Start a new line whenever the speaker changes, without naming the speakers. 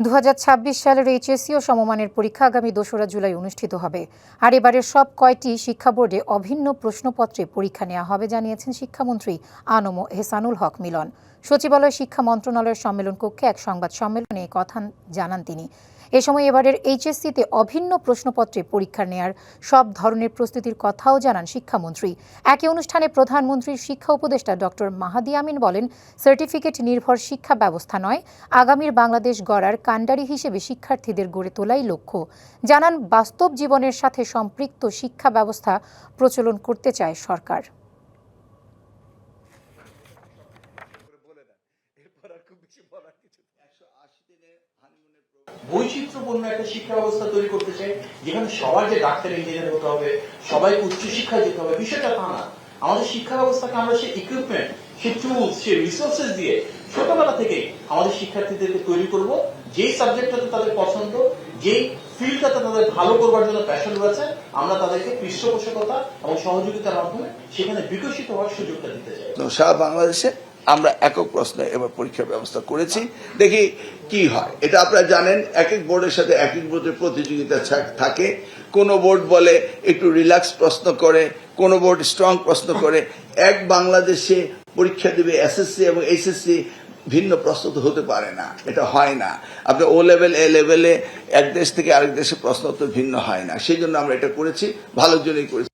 2026 সালের এইচএসসি ও সমমানের পরীক্ষা আগামী 2রা জুলাই অনুষ্ঠিত হবে। আর এবারের সব কয়টি শিক্ষা বোর্ডে অভিন্ন প্রশ্নপত্রে পরীক্ষা নেওয়া হবে জানিয়েছেন শিক্ষামন্ত্রী আনম এহসানুল হক মিলন। সচিবালয় শিক্ষা মন্ত্রণালয়ের সম্মেলন কক্ষে এক সংবাদ সম্মেলনে এই কথা জানান তিনি। এ সময় এবারের এইচএসসিতে অভিন্ন প্রশ্নপত্রে পরীক্ষা নেয়ার সব ধরনের প্রস্তুতির কথাও জানান শিক্ষামন্ত্রী। একই অনুষ্ঠানে প্রধানমন্ত্রীর শিক্ষা উপদেষ্টা ডক্টর মাহাদি আমিন বলেন, সার্টিফিকেট নির্ভর শিক্ষা ব্যবস্থা নয়, আগামীর বাংলাদেশ গড়ার কাণ্ডারি হিসেবে শিক্ষার্থীদের গড়ে তোলাই লক্ষ্য। জানান, বাস্তব জীবনের সাথে সম্পৃক্ত শিক্ষা ব্যবস্থা প্রচলন করতে চায় সরকার।
বৈচিত্র্যপূর্ণ একটা শিক্ষা ব্যবস্থা তৈরি করতে চাই, যেখানে সবার যে ডাক্তার ইঞ্জিনিয়ার হতে হবে, সবাইকে উচ্চশিক্ষায় যেতে হবে, বিষয়টা তা না। আমাদের শিক্ষা ব্যবস্থাকে আমরা সেই ইকুইপমেন্ট, সেই টুলস, সেই রিসোর্সেস দিয়ে ছোটবেলা থেকে আমাদের শিক্ষার্থীদেরকে তৈরি করব, যেই সাবজেক্টটাতে তাদের পছন্দ, যেই ফিল্ডটাতে তাদের ভালো করবার জন্য প্যাশন রয়েছে, আমরা তাদেরকে পৃষ্ঠপোষকতা এবং সহযোগিতার মাধ্যমে সেখানে বিকশিত হওয়ার সুযোগটা দিতে চাই।
সারা বাংলাদেশে আমরা একক প্রশ্নে এবার পরীক্ষার ব্যবস্থা করেছি, দেখি কি হয়। এটা আপনারা জানেন, এক এক বোর্ডের সাথে এক এক বোর্ডের প্রতিযোগিতা থাকে। কোন বোর্ড বলে একটু রিল্যাক্স প্রশ্ন করে, কোন বোর্ড স্ট্রং প্রশ্ন করে। এক বাংলাদেশে পরীক্ষা দেবে এসএসসি এবং এইচএসসি, ভিন্ন প্রশ্ন তো হতে পারে না, এটা হয় না। আপনি ও লেভেল এ লেভেলে এক দেশ থেকে আরেক দেশে প্রশ্ন তো ভিন্ন হয় না। সেই জন্য আমরা এটা করেছি, ভালোর জন্যই করেছি।